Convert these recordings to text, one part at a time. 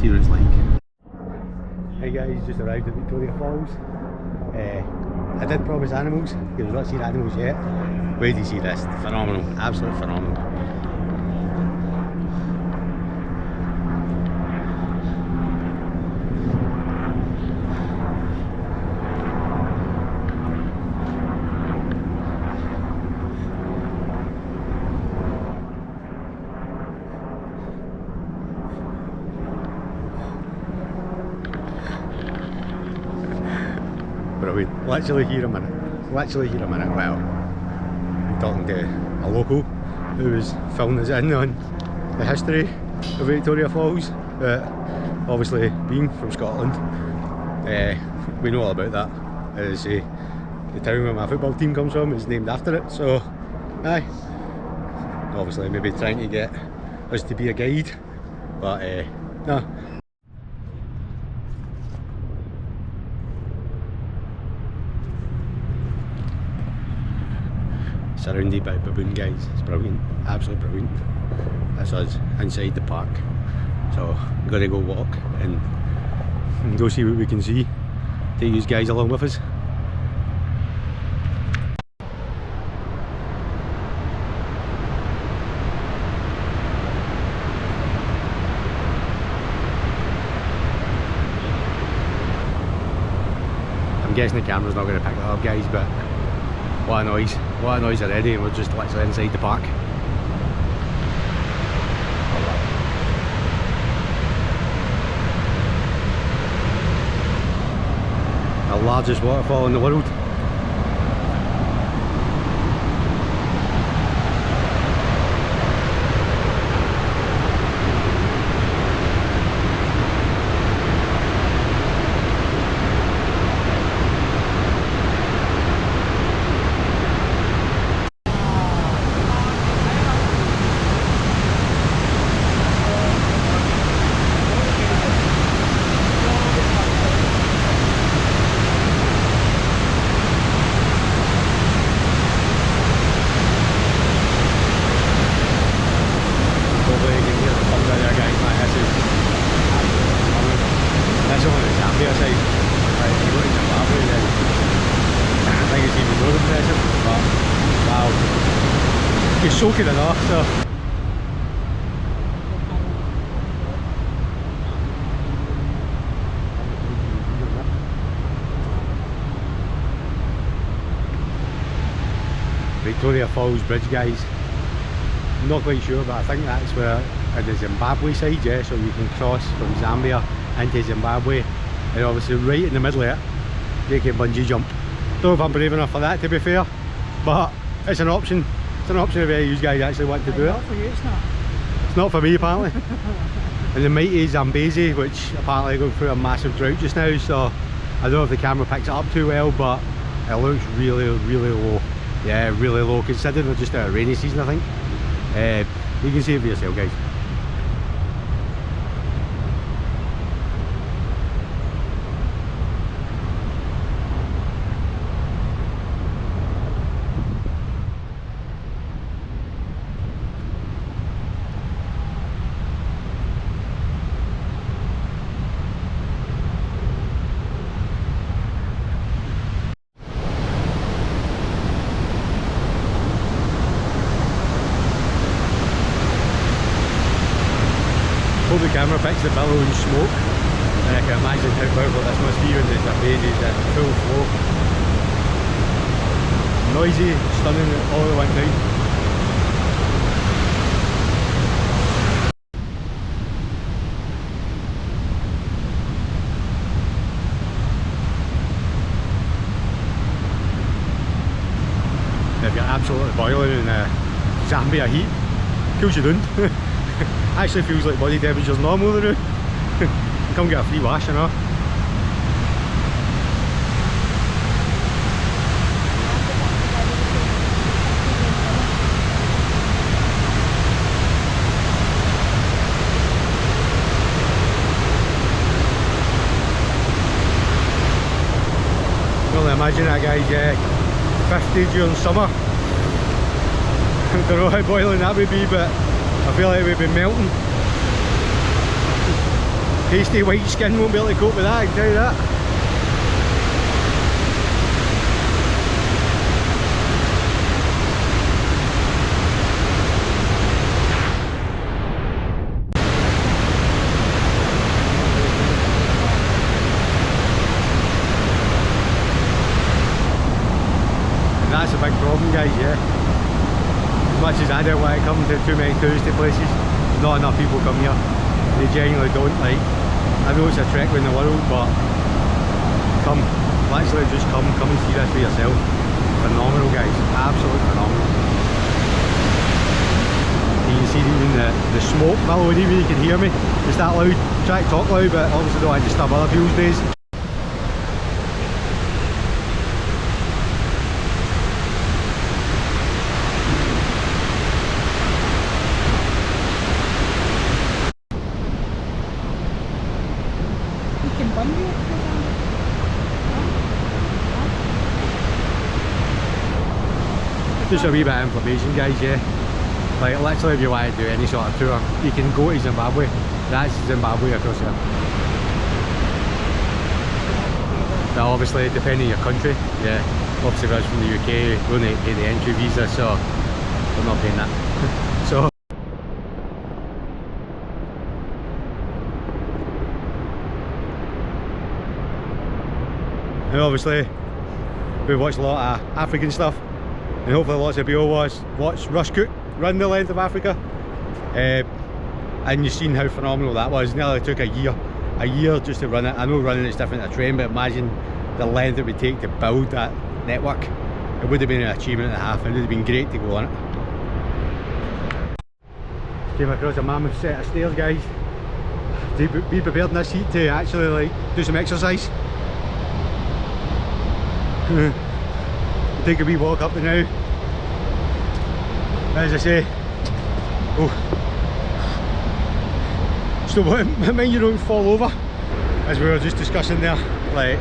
see what it's like. Hey guys, just arrived at Victoria Falls. I did promise animals, because we've not seen animals yet. Where do you see this? Phenomenal, absolutely phenomenal. Brilliant. Literally here a minute. Well, I'm talking to a local who was filling us in on the history of Victoria Falls. Obviously, being from Scotland, we know all about that. As the town where my football team comes from is named after it. So, aye. Obviously, maybe trying to get us to be a guide, but no. Surrounded by baboon guys, it's brilliant, absolutely brilliant. That's us inside the park, so we're going to go walk and go see what we can see. Take these guys along with us. I'm guessing the camera's not going to pick that up, guys, but what a noise already, and we're just literally inside the park. The largest waterfall in the world. That's only the Zambia side. Right, if you go to Zimbabwe, then I think it's even more impressive. But wow, you're soaking it off. So Victoria Falls Bridge, guys. I'm not quite sure, but I think that's where on the Zimbabwe side, yeah, so you can cross from Zambia into Zimbabwe, and obviously right in the middle of it you can bungee jump. Don't know if I'm brave enough for that, to be fair, but it's an option. It's an option if you guys actually want to do it. Not for you, it's not. It's not for me, apparently. And the mighty Zambezi, which apparently going through a massive drought just now, so I don't know if the camera picks it up too well, but it looks really low. Yeah, really low, considering we're just out of rainy season, I think. You can see it for yourself, guys. Hope the camera picks the billowing smoke. I can imagine how powerful this must be when the Zambezi is at full flow. Noisy, stunning all at one time. If you're absolutely boiling in Zambia heat, cools you down. Actually feels like body temperature's normal now. Come get a free wash, you know. Well, imagine that, guys, 50 during summer. Don't know how boiling that would be, but I feel like we'd be melting. pasty white skin won't be able to cope with that, I can tell you that. That's a big problem, guys, yeah. As much as I don't want to come to too many touristy places, not enough people come here. They genuinely don't. Like, I know it's a trek around the world, but come, literally just come and see this for yourself. Phenomenal, guys, absolutely phenomenal. You can see even the smoke billowing, even you can hear me. It's that loud. Try to talk loud, but obviously don't want to disturb other people's days. Just a wee bit of information, guys, yeah. Like, literally, if you want to do any sort of tour, you can go to Zimbabwe. That's Zimbabwe across here. But obviously, depending on your country, yeah. Obviously, if I was from the UK, we'll need to pay the entry visa, so I'm not paying that. So. And obviously, we watched a lot of African stuff. And hopefully lots of people watch Rush Cook run the length of Africa, and you've seen how phenomenal that was. It nearly took a year just to run it. I know running it's different to train, but imagine the length it would take to build that network. It would have been an achievement and a half, and it would have been great to go on it. Came across a mammoth set of stairs, guys. Be prepared in this heat to actually like do some exercise. Take a wee walk up the now. As I say, so mind you don't fall over, as we were just discussing there. Like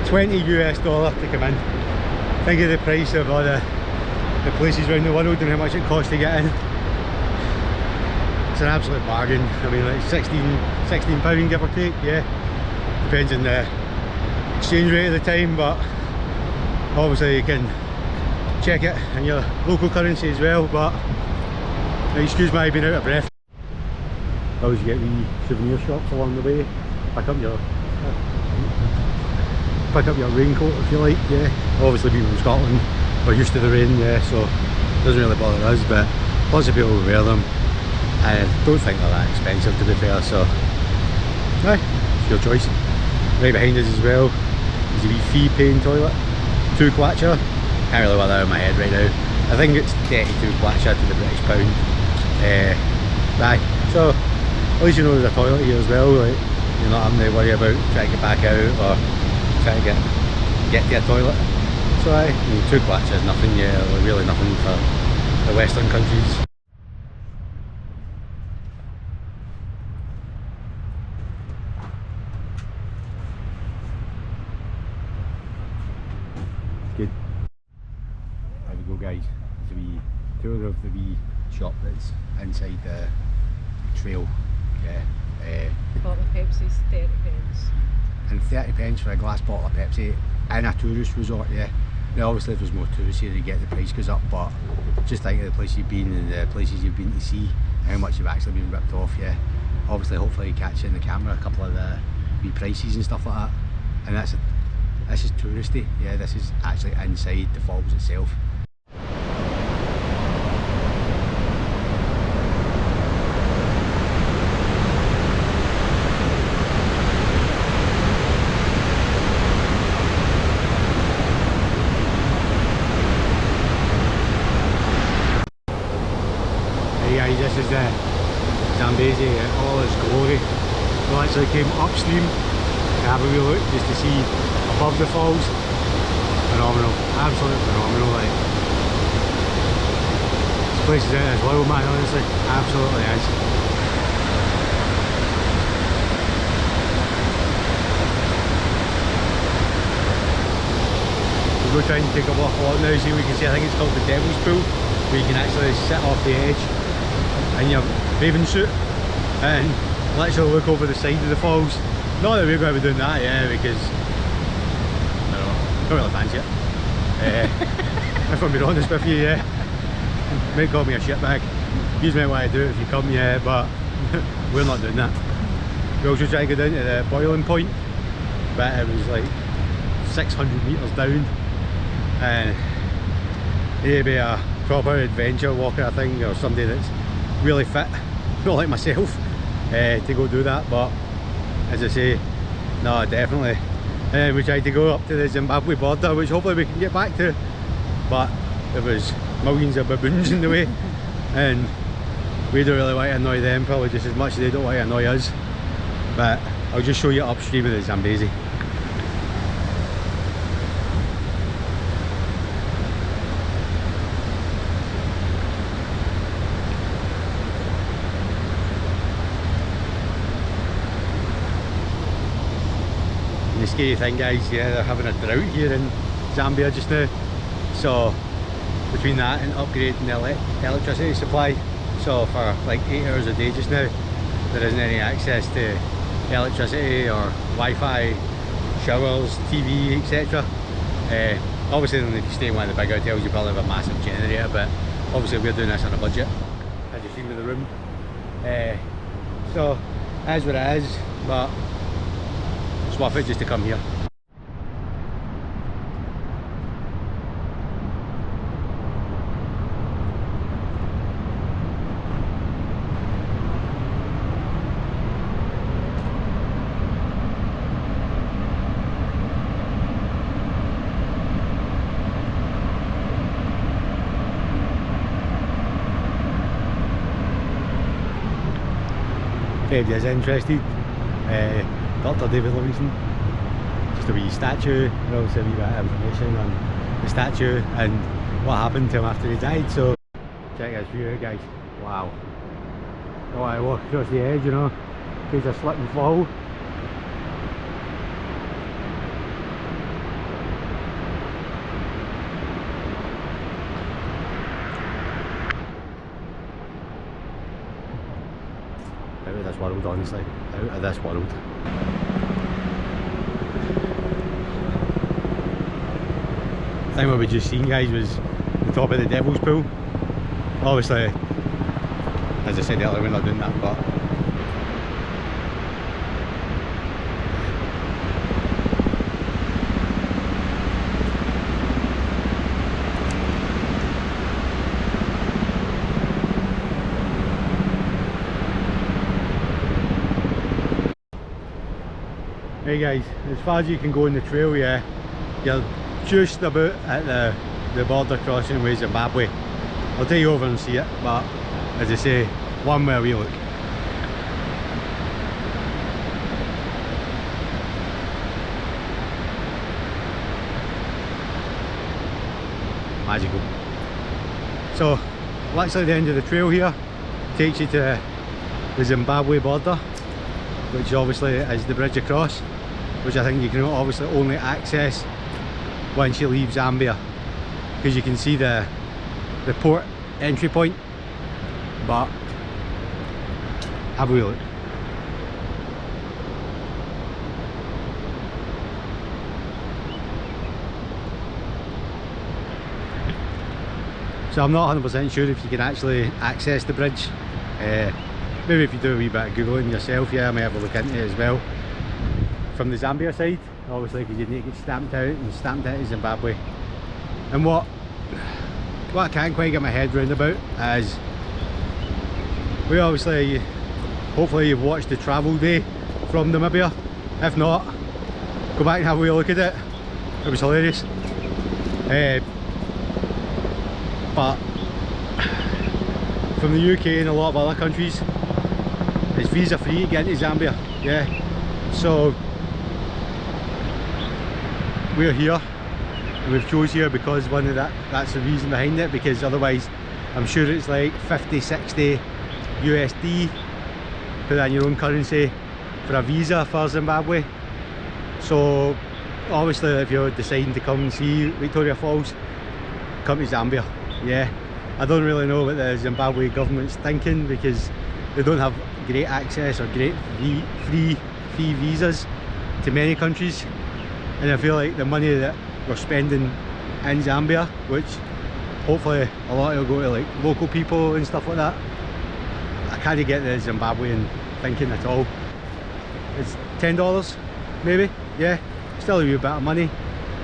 $20 US to come in. Think of the price of all the places around the world and how much it costs to get in. It's an absolute bargain. I mean, like £16 give or take, yeah. Depends on the exchange rate at the time, but obviously you can check it in your local currency as well. But excuse me being out of breath. Always get wee souvenir shops along the way. Pick up your raincoat if you like, yeah. Obviously people from Scotland are used to the rain, yeah, so it doesn't really bother us, but lots of people wear them. I don't think they're that expensive, to be fair, so aye, it's your choice. Right behind us as well is a wee fee paying toilet. 2 kwacha. Can't really work that out in my head right now. I think it's 32 kwacha to the British pound. Aye, so at least you know there's a toilet here as well. Like, you're not having to worry about trying to get back out or trying to get to a toilet. So aye, I mean, 2 kwacha is nothing, yeah, really nothing for the Western countries. Good. There we go, guys. It's a wee tour of the wee shop that's inside the trail. Yeah. Bottle of Pepsi's 30 pence. And 30 pence for a glass bottle of Pepsi in a tourist resort, yeah. Now obviously if there's more tourists here, you get the price goes up, but just think of the place you've been and the places you've been to see, how much you've actually been ripped off, yeah. Obviously hopefully you catch it in the camera, a couple of the wee prices and stuff like that. And this is touristy, yeah, this is actually inside the falls itself. Hey guys, this is the Zambezi in all its glory. We actually came upstream to have a wee look just to see above the falls. Phenomenal, absolutely phenomenal. Like, this place is out as well, man, honestly, absolutely is. We'll go try and take a walk along now, see what we can see. I think it's called the Devil's Pool, where you can actually sit off the edge in your bathing suit and literally look over the side of the falls. Not that we're going to be doing that, yeah, because I don't really fancy it. If I'm being honest with you, yeah. You might call me a shitbag. You might want to do it if you come, yeah, but we're not doing that. We also tried to go down to the boiling point, but it was like 600 metres down, and it'd be a proper adventure walker, I think, or somebody that's really fit, not like myself, to go do that. But as I say, no, definitely. And we tried to go up to the Zimbabwe border, which hopefully we can get back to, but there was millions of baboons in the way, and we don't really want to annoy them, probably just as much as they don't want to annoy us. But I'll just show you upstream of the Zambezi. And the scary thing, guys, yeah, they're having a drought here in Zambia just now, so between that and upgrading the electricity supply, so for like 8 hours a day just now there isn't any access to electricity or Wi-Fi, showers, TV, etc. Obviously if you stay in one of the big hotels you probably have a massive generator, but obviously we're doing this on a budget. As you see with the room, so it is what it is, but it's worth it just to come here. If anybody is interested, Dr. David Livingstone, just a wee statue, and obviously a wee bit of information on the statue and what happened to him after he died. So check this view out, guys. Wow. Oh, I walk across the edge, you know, in case I slip and fall. Out of this world, honestly, out of this world. The thing what we just seen, guys, was the top of the Devil's Pool. Obviously, as I said earlier, we're not doing that, but hey guys, as far as you can go in the trail, yeah, you're just about at the border crossing with Zimbabwe. I'll take you over and see it, but as I say, one way we look. Magical. So, literally the end of the trail here takes you to the Zimbabwe border, which obviously is the bridge across, which I think you can obviously only access once you leave Zambia, because you can see the port entry point. But have a wee look. So I'm not 100% sure if you can actually access the bridge. Maybe if you do a wee bit of googling yourself, yeah, I may have a look into it as well. From the Zambia side, obviously, because you need to get stamped out and stamped out of Zimbabwe. And what I can't quite get my head round about is, we obviously, hopefully you've watched the travel day from Namibia. If not, go back and have a wee look at it. It was hilarious. But from the UK and a lot of other countries, it's visa free to get into Zambia, yeah. So we're here, and we've chose here because that's the reason behind it, because otherwise I'm sure it's like 50-60 USD, put in your own currency, for a visa for Zimbabwe. So obviously if you're deciding to come and see Victoria Falls, come to Zambia, yeah. I don't really know what the Zimbabwe government's thinking, because they don't have great access or great free visas to many countries, and I feel like the money that we're spending in Zambia, which hopefully a lot will go to like local people and stuff like that, I can't get the Zimbabwean thinking at all. It's $10 maybe, yeah, still a wee bit of money,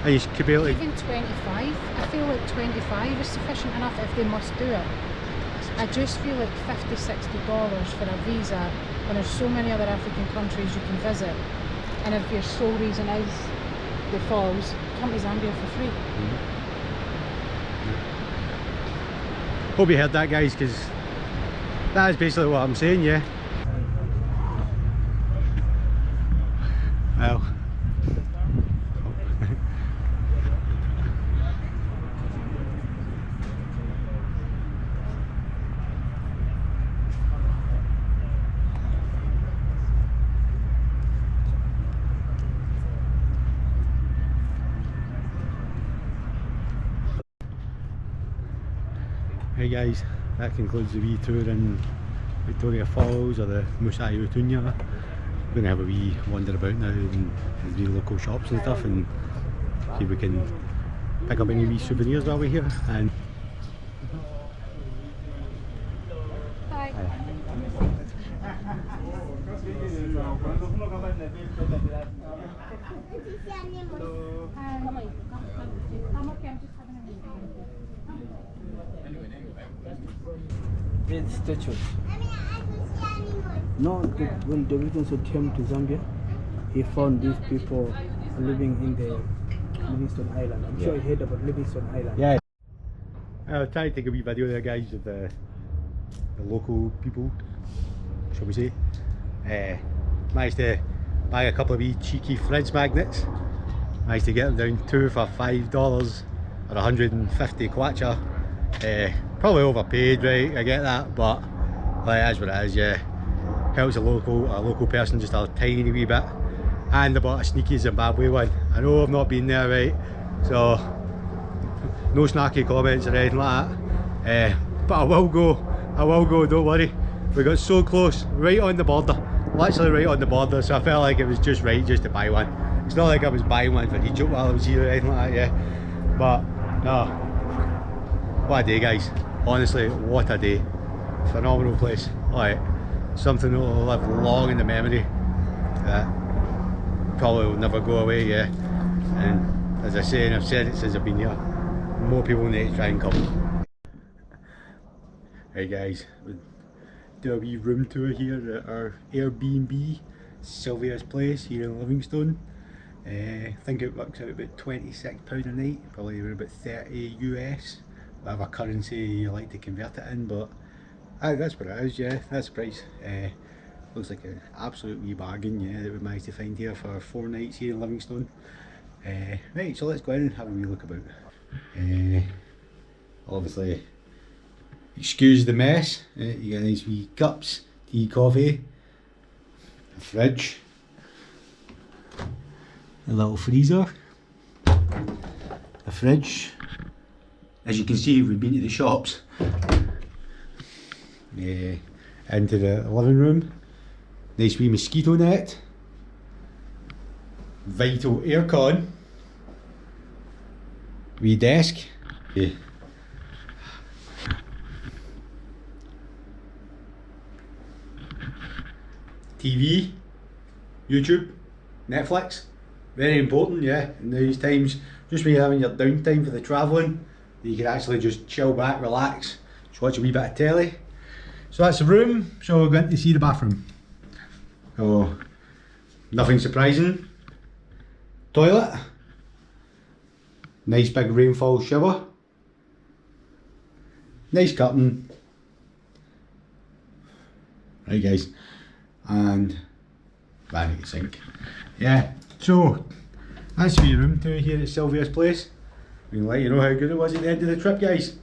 and you could be able to... Even 25, I feel like 25 is sufficient enough if they must do it. I just feel like $50, $60 for a visa when there's so many other African countries you can visit, and if your sole reason is the falls, come to Zambia for free. Hope you heard that, guys, because that is basically what I'm saying, yeah. Well, hey guys, that concludes the wee tour in Victoria Falls, or the Musai Utunya. We're going to have a wee wander about now in the wee local shops and stuff, and see if we can pick up any wee souvenirs while we're here. And Hi. With statues. No, when Livingstone came to Zambia, he found these people living in the Livingstone Island. I'm sure you heard about Livingstone Island. yeah, I'll try to take a wee video there, guys, of the local people, shall we say. Managed to buy a couple of wee cheeky fridge magnets. Managed to get them down 2 for $5 or 150 kwacha. Probably overpaid, right? I get that, but like, that's what it is, yeah. Helps a local person just a tiny wee bit. And I bought a sneaky Zimbabwe one. I know I've not been there, right? So no snarky comments or anything like that. But I will go, don't worry. We got so close, right on the border, literally right on the border, so I felt like it was just right just to buy one. It's not like I was buying one for Egypt while I was here or anything like that, yeah. But no, what a day, guys. Honestly, what a day. Phenomenal place. Like, something that will live long in the memory. Probably will never go away, yeah. And as I say, and I've said it since I've been here, more people need to try and come. Hey guys, we'll do a wee room tour here at our Airbnb, Sylvia's place here in Livingstone. I think it works out about £26 a night, probably around about 30 US, whatever currency you like to convert it in, but that's what it is, yeah, that's the price. Looks like an absolute wee bargain, yeah, that we managed to find here for 4 nights here in Livingstone. Right, so let's go in and have a wee look about. Obviously, excuse the mess. You got nice wee cups, tea, coffee, a fridge, a little freezer, a fridge. As you can see, we've been to the shops. Into the living room, nice wee mosquito net, vital aircon, wee desk, TV, YouTube, Netflix, very important, yeah, in these times, just when you're having your downtime for the travelling, you can actually just chill back, relax, just watch a wee bit of telly. So that's the room, so we're going to see the bathroom. Oh, nothing surprising. Toilet, nice big rainfall shower, nice curtain. Right guys, and vanity sink. Yeah, so that's your room tour here at Sylvia's place. We can let you know how good it was at the end of the trip, guys.